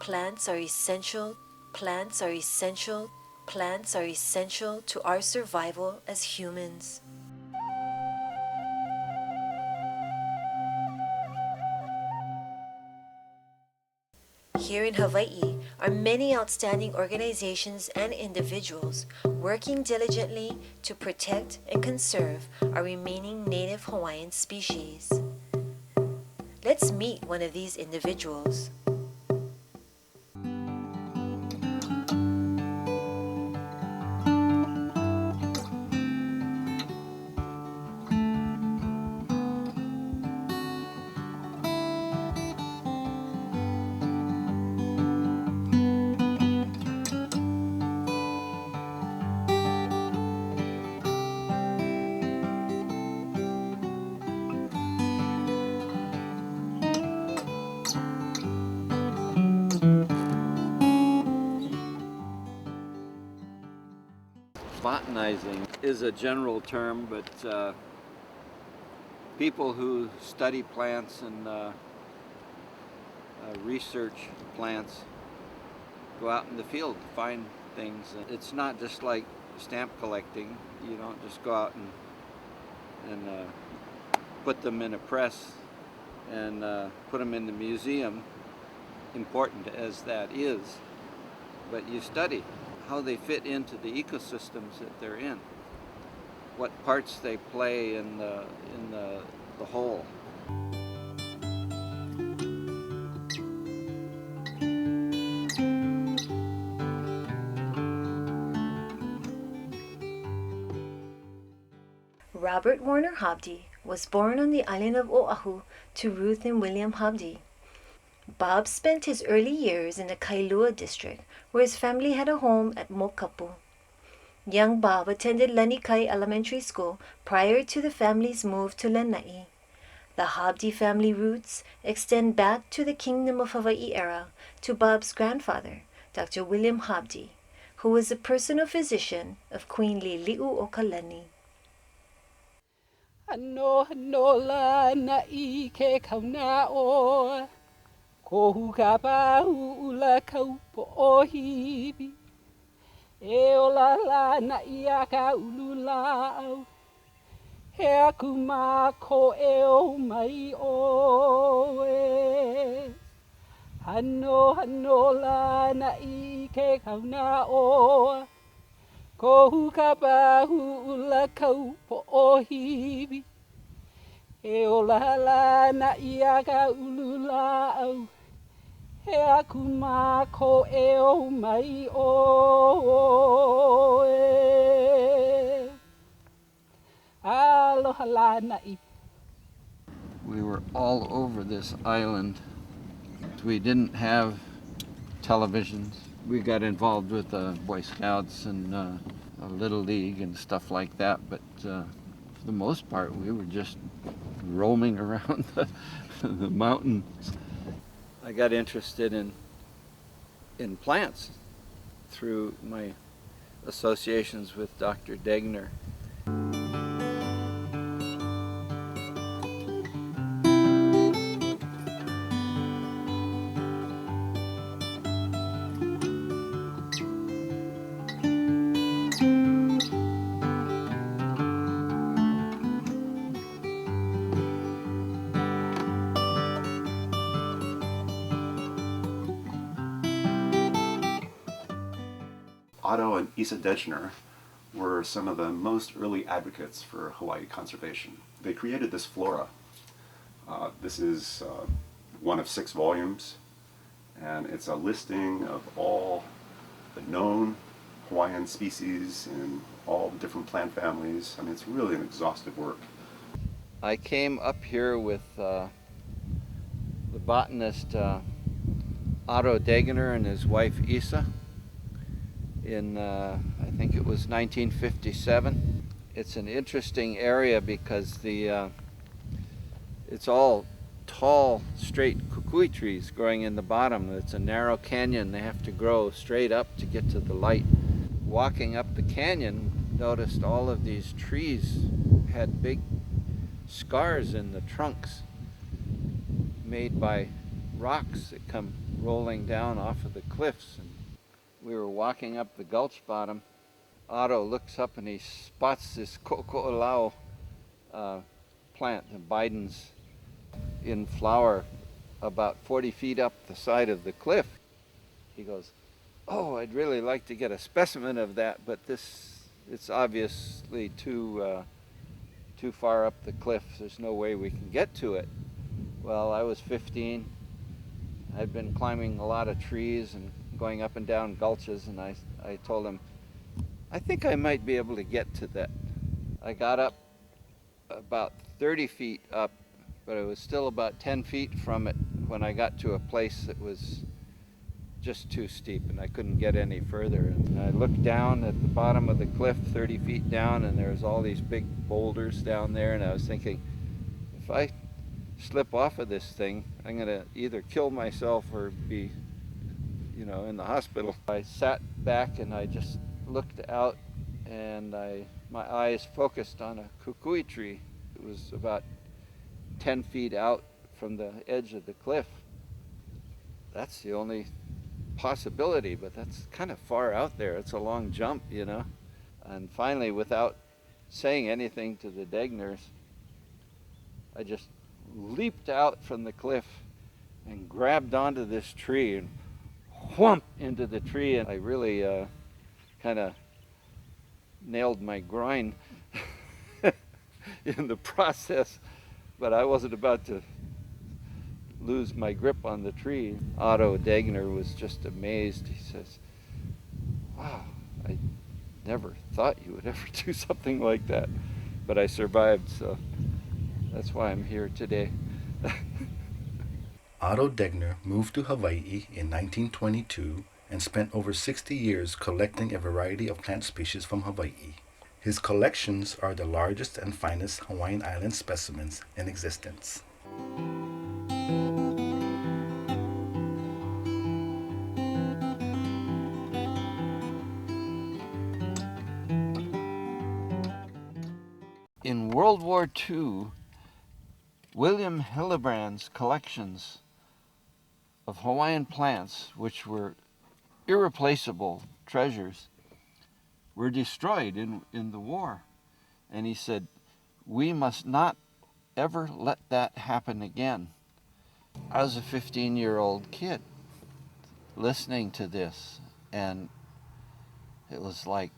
Plants are essential. Plants are essential. Plants are essential to our survival as humans. Here in Hawaii are many outstanding organizations and individuals working diligently to protect and conserve our remaining native Hawaiian species. Let's meet one of these individuals. Botanizing is a general term, but people who study plants and research plants go out in the field to find things. It's not just like stamp collecting. You don't just go out and put them in a press and put them in the museum, important as that is, but you study how they fit into the ecosystems that they're in, what parts they play in the whole. Robert Warner Hobdy was born on the island of Oahu to Ruth and William Hobdy. Bob spent his early years in the Kailua district, where his family had a home at Mokapu. Young Bob attended Lanikai Elementary School prior to the family's move to Lanai. The Hobdy family roots extend back to the Kingdom of Hawaii era to Bob's grandfather, Dr. William Hobdy, who was the personal physician of Queen Liliuokalani. Ano la na I ke kaunao Kohu ka pahu ula kaupo o hibi E ola la na ia ka ululau He aku mā ko e o mai o e Ano la na I ke kaunao Kohu ka pahu ula kaupo o hibi E ola la na ia ka ulula au He aku mā ko e o mai o e Aloha la na I We were all over this island. We didn't have televisions. We got involved with the Boy Scouts and a Little League and stuff like that, but for the most part we were just roaming around the mountains. I got interested in plants through my associations with Dr. Degner. Otto and Isa Degner were some of the most early advocates for Hawaii conservation. They created this flora. This is one of 6 volumes, and it's a listing of all the known Hawaiian species in all the different plant families. I mean, it's really an exhaustive work. I came up here with the botanist Otto Degner and his wife Isa in I think it was 1957. It's an interesting area because it's all tall, straight kukui trees growing in the bottom. It's a narrow canyon. They have to grow straight up to get to the light. Walking up the canyon, noticed all of these trees had big scars in the trunks made by rocks that come rolling down off of the cliffs. And we were walking up the gulch bottom. Otto looks up and he spots this koko'olau plant, the Biden's, in flower about 40 feet up the side of the cliff. He goes, "Oh, I'd really like to get a specimen of that, but it's obviously too far up the cliff. There's no way we can get to it." Well, I was 15. I'd been climbing a lot of trees and going up and down gulches, and I told him, "I think I might be able to get to that." I got up about 30 feet up, but it was still about 10 feet from it when I got to a place that was just too steep and I couldn't get any further. And I looked down at the bottom of the cliff 30 feet down, and there's all these big boulders down there, and I was thinking, if I slip off of this thing, I'm gonna either kill myself or be, in the hospital. I sat back and I just looked out, and my eyes focused on a kukui tree. It was about 10 feet out from the edge of the cliff. That's the only possibility, but that's kind of far out there. It's a long jump, And finally, without saying anything to the Degners, I just leaped out from the cliff and grabbed onto this tree and whump into the tree, and I really kind of nailed my groin in the process, but I wasn't about to lose my grip on the tree. Otto Degner was just amazed. He says, "Wow, I never thought you would ever do something like that." But I survived, so that's why I'm here today. Otto Degner moved to Hawaii in 1922 and spent over 60 years collecting a variety of plant species from Hawaii. His collections are the largest and finest Hawaiian Island specimens in existence. In World War II, William Hillebrand's collections of Hawaiian plants, which were irreplaceable treasures, were destroyed in the war. And he said, "We must not ever let that happen again." I was a 15-year-old kid listening to this, and it was like,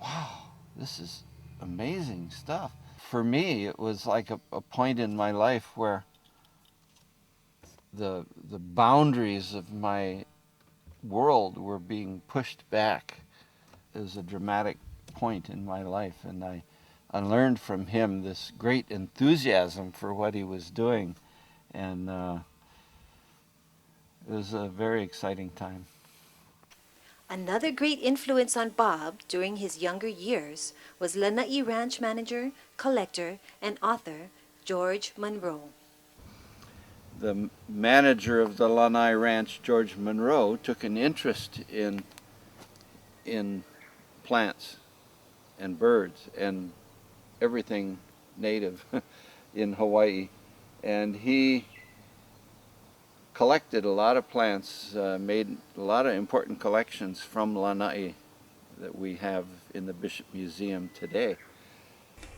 wow, this is amazing stuff. For me, it was like a point in my life where the boundaries of my world were being pushed back. It was a dramatic point in my life, and I learned from him this great enthusiasm for what he was doing, and it was a very exciting time. Another great influence on Bob during his younger years was Lanai ranch manager, collector, and author George Monroe. The manager of the Lanai Ranch, George Monroe, took an interest in plants and birds and everything native in Hawaii, and he collected a lot of plants, made a lot of important collections from Lanai that we have in the Bishop Museum today.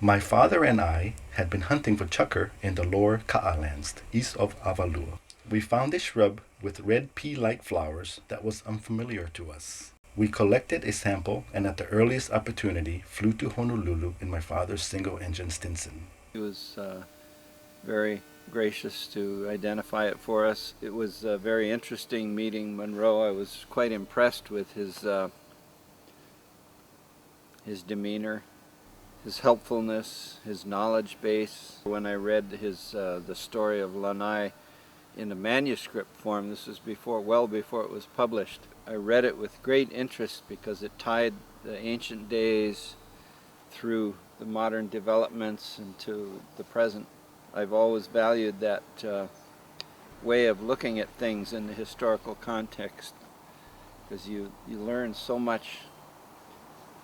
My father and I had been hunting for chukar in the lower Ka'a lands, east of Avalua. We found a shrub with red pea-like flowers that was unfamiliar to us. We collected a sample and at the earliest opportunity flew to Honolulu in my father's single-engine Stinson. He was very gracious to identify it for us. It was very interesting meeting Monroe. I was quite impressed with his demeanor, his helpfulness, his knowledge base. When I read the story of Lanai in a manuscript form, this was well before it was published, I read it with great interest because it tied the ancient days through the modern developments into the present. I've always valued that way of looking at things in the historical context, because you learn so much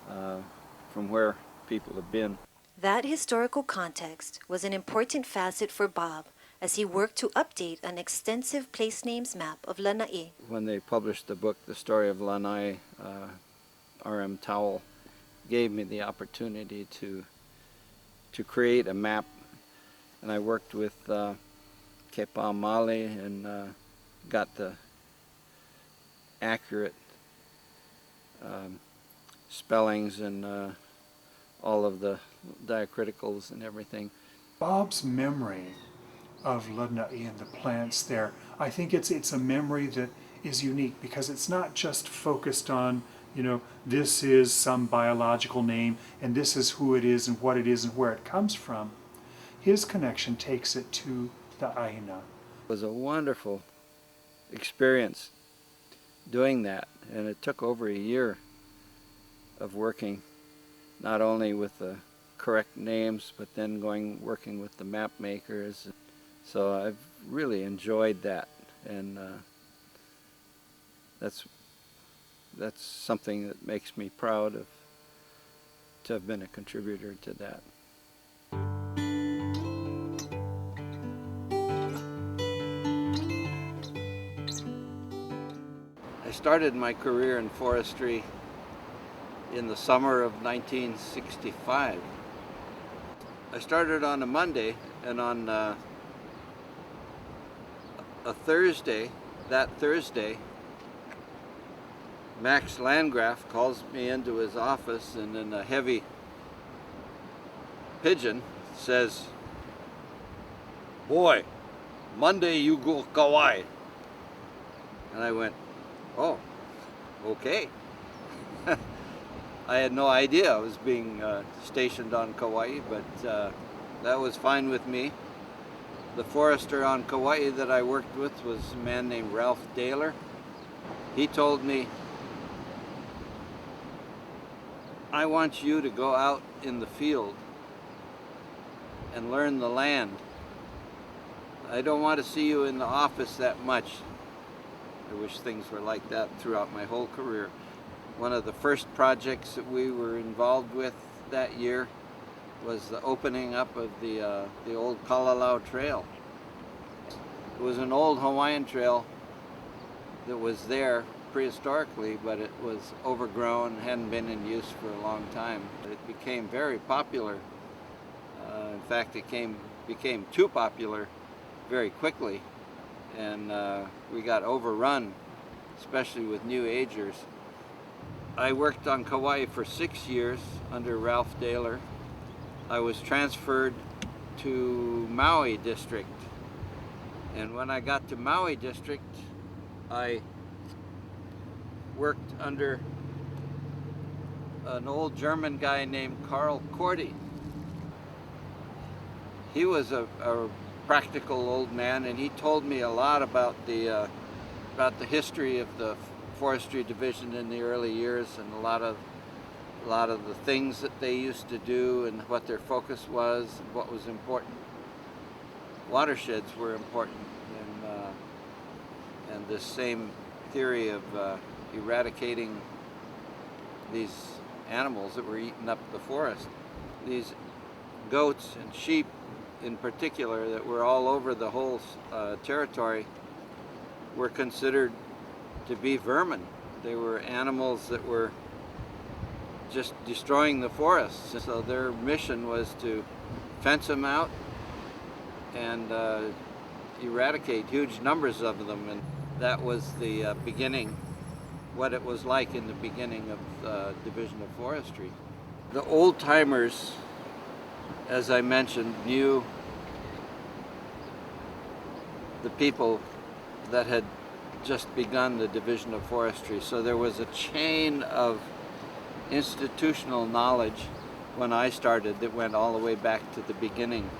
from where people have been. That historical context was an important facet for Bob as he worked to update an extensive place names map of Lanai. When they published the book, The Story of Lanai, R.M. Towell gave me the opportunity to create a map, and I worked with Kepa Mali and got the accurate spellings and all of the diacriticals and everything. Bob's memory of Lanai and the plants there, I think it's a memory that is unique because it's not just focused on, you know, this is some biological name and this is who it is and what it is and where it comes from. His connection takes it to the Aina. It was a wonderful experience doing that, and it took over a year of working not only with the correct names but then working with the map makers. So I've really enjoyed that, and that's something that makes me proud to have been a contributor to that. I started my career in forestry in the summer of 1965. I started on a Monday, and on a Thursday, Max Landgraf calls me into his office and in a heavy pidgin says, "Boy, Monday you go Kauai." And I went, "Oh, okay." I had no idea I was being stationed on Kauai, but that was fine with me. The forester on Kauai that I worked with was a man named Ralph Daler. He told me, "I want you to go out in the field and learn the land. I don't want to see you in the office that much." I wish things were like that throughout my whole career. One of the first projects that we were involved with that year was the opening up of the old Kalalau Trail. It was an old Hawaiian trail that was there prehistorically, but it was overgrown, hadn't been in use for a long time. It became very popular. In fact, it became too popular very quickly, and we got overrun, especially with new agers. I worked on Kauai for 6 years under Ralph Daler. I was transferred to Maui District, and when I got to Maui District, I worked under an old German guy named Karl Korte. He was a practical old man, and he told me a lot about the history of the forestry division in the early years, and a lot of the things that they used to do and what their focus was and what was important. Watersheds were important, and this same theory of eradicating these animals that were eating up the forest. These goats and sheep in particular that were all over the whole territory were considered to be vermin. They were animals that were just destroying the forests. So their mission was to fence them out and eradicate huge numbers of them. And that was the beginning, what it was like in the beginning of the Division of Forestry. The old timers, as I mentioned, knew the people that had just begun the Division of Forestry. So there was a chain of institutional knowledge when I started that went all the way back to the beginning.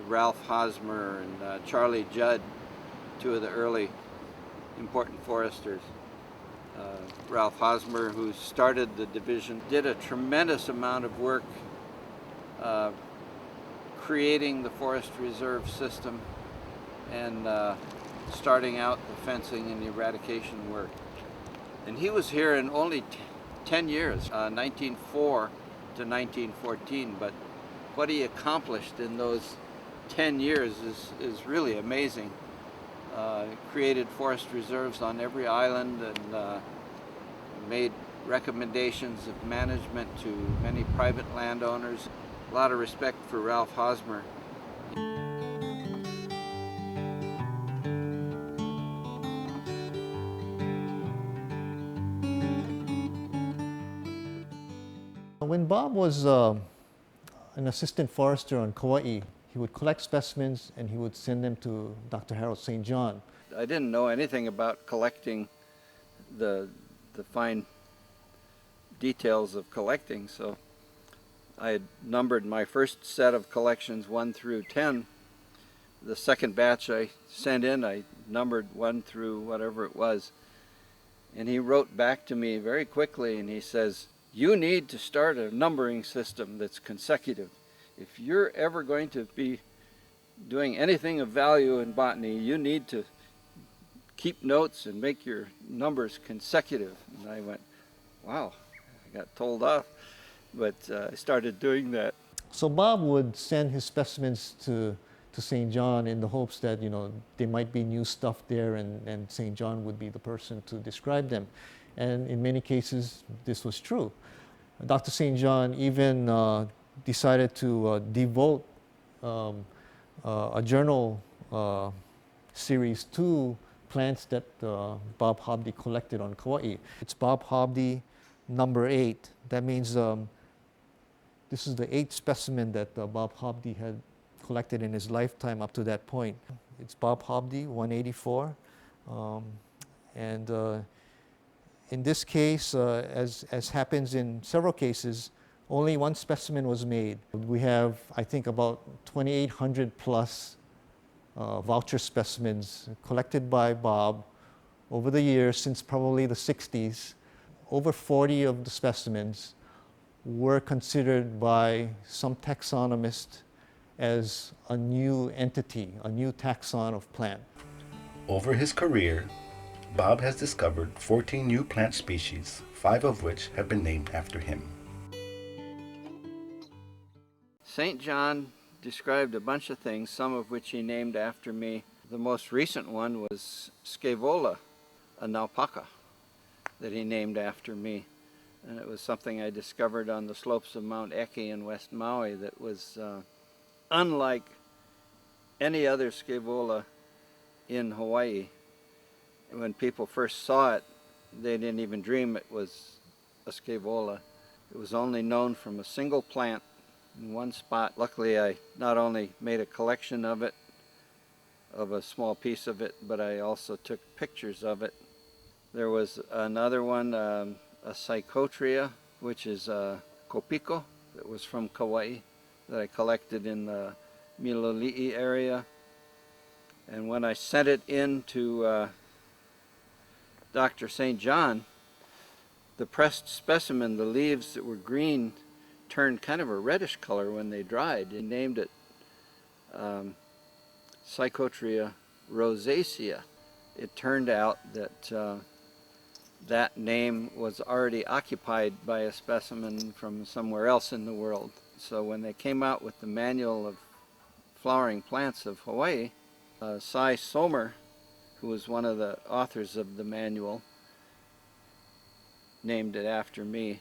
Ralph Hosmer and Charlie Judd, two of the early important foresters. Ralph Hosmer, who started the division, did a tremendous amount of work creating the forest reserve system and starting out the fencing and the eradication work. And he was here in only 10 years, 1904 to 1914, but what he accomplished in those 10 years is really amazing. Created forest reserves on every island and made recommendations of management to many private landowners. A lot of respect for Ralph Hosmer. When Bob was an assistant forester on Kauai, he would collect specimens and he would send them to Dr. Harold St. John. I didn't know anything about collecting the fine details of collecting, so I had numbered my first set of collections 1 through 10. The second batch I sent in, I numbered 1 through whatever it was. And he wrote back to me very quickly and he says, "You need to start a numbering system that's consecutive. If you're ever going to be doing anything of value in botany, you need to keep notes and make your numbers consecutive." And I went, wow, I got told off, but I started doing that. So Bob would send his specimens to St. John in the hopes that, you know, there might be new stuff there and St. John would be the person to describe them. And in many cases, this was true. Dr. St. John even decided to devote a journal series to plants that Bob Hobdy collected on Kauai. It's Bob Hobdy number 8. That means this is the 8th specimen that Bob Hobdy had collected in his lifetime up to that point. It's Bob Hobdy 184. And in this case, as happens in several cases, only 1 specimen was made. We have, I think, about 2,800 plus voucher specimens collected by Bob over the years since probably the 60s. Over 40 of the specimens were considered by some taxonomists as a new entity, a new taxon of plant. Over his career, Bob has discovered 14 new plant species, 5 of which have been named after him. St. John described a bunch of things, some of which he named after me. The most recent one was Scaevola, a naupaka, that he named after me. And it was something I discovered on the slopes of Mount Eki in West Maui that was unlike any other Scaevola in Hawaii. When people first saw it, they didn't even dream it was a Scaevola. It was only known from a single plant in one spot. Luckily, I not only made a collection of it, of a small piece of it, but I also took pictures of it. There was another one, a Psychotria, which is a kopiko, that was from Kauai, that I collected in the Miloli'i area. And when I sent it in to Dr. St. John, the pressed specimen, the leaves that were green, turned kind of a reddish color when they dried. He named it Psychotria rosacea. It turned out that that name was already occupied by a specimen from somewhere else in the world. So when they came out with the Manual of Flowering Plants of Hawaii, Cy Sommer, who was one of the authors of the manual, named it after me.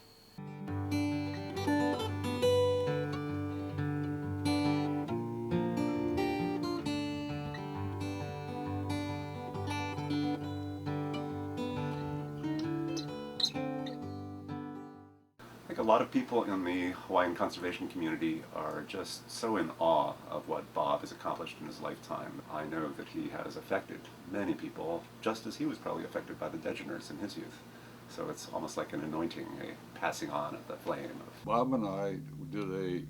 I think a lot of people in the Hawaiian conservation community are just so in awe of what Bob has accomplished in his lifetime. I know that he has affected many people, just as he was probably affected by the Degeners in his youth. So it's almost like an anointing, a passing on of the flame. Bob and I did a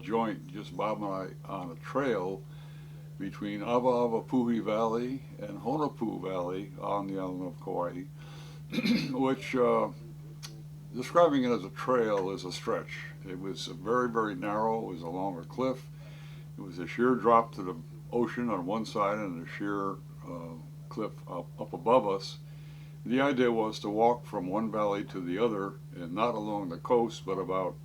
joint, just Bob and I, on a trail between Puhi Valley and Honopu Valley on the island of Kauai, which describing it as a trail is a stretch. It was very, very narrow. It was along a cliff. It was a sheer drop to the ocean on one side and a sheer cliff up above us. The idea was to walk from one valley to the other, and not along the coast, but about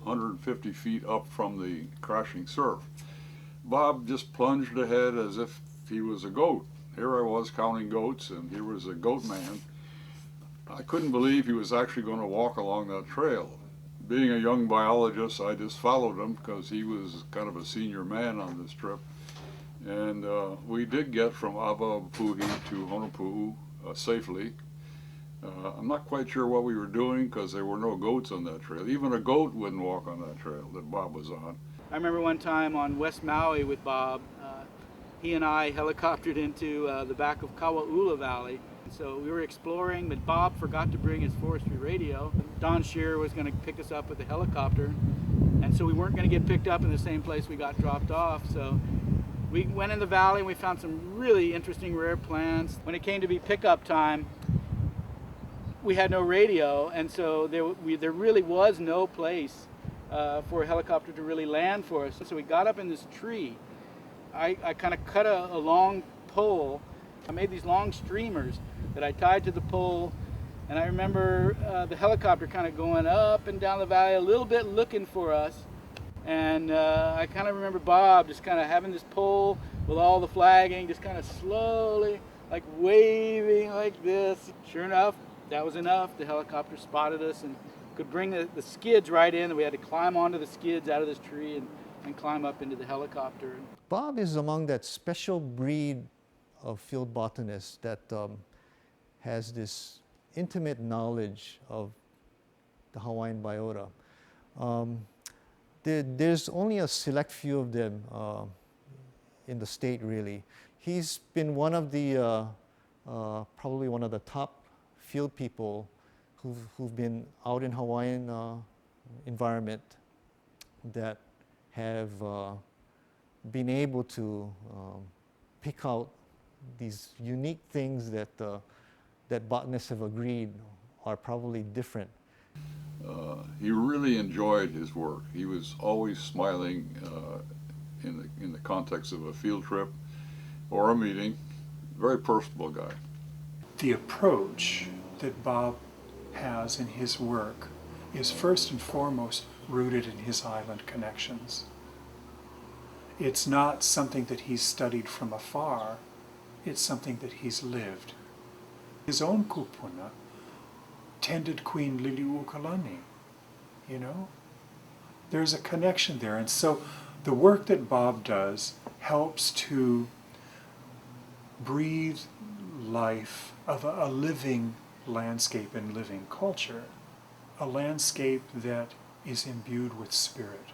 150 feet up from the crashing surf. Bob just plunged ahead as if he was a goat. Here I was counting goats, and here was a goat man. I couldn't believe he was actually going to walk along that trail. Being a young biologist, I just followed him because he was kind of a senior man on this trip. And we did get from Avapuhi to Honopu'u safely. I'm not quite sure what we were doing because there were no goats on that trail. Even a goat wouldn't walk on that trail that Bob was on. I remember one time on West Maui with Bob, he and I helicoptered into the back of Kauaula Valley. So we were exploring, but Bob forgot to bring his forestry radio. Don Shearer was going to pick us up with a helicopter, and so we weren't going to get picked up in the same place we got dropped off. So we went in the valley and we found some really interesting rare plants. When it came to be pickup time, we had no radio, and so there really was no place for a helicopter to really land for us. So we got up in this tree. I kind of cut a long pole. I made these long streamers that I tied to the pole, and I remember the helicopter kind of going up and down the valley a little bit looking for us. And I kind of remember Bob just kind of having this pole with all the flagging, just kind of slowly like waving like this. Sure enough, that was enough. The helicopter spotted us and could bring the skids right in, and we had to climb onto the skids out of this tree and climb up into the helicopter. Bob is among that special breed of field botanists that has this intimate knowledge of the Hawaiian biota. There's only a select few of them in the state, really. He's been one of the, probably one of the top field people who've been out in Hawaiian environment that have been able to pick out these unique things that that botanists have agreed are probably different. He really enjoyed his work. He was always smiling in the context of a field trip or a meeting. Very personable guy. The approach that Bob has in his work is first and foremost rooted in his island connections. It's not something that he's studied from afar, it's something that he's lived. His own kupuna tended Queen Liliuokalani, you know? There's a connection there, and so the work that Bob does helps to breathe life of a living landscape and living culture, a landscape that is imbued with spirit.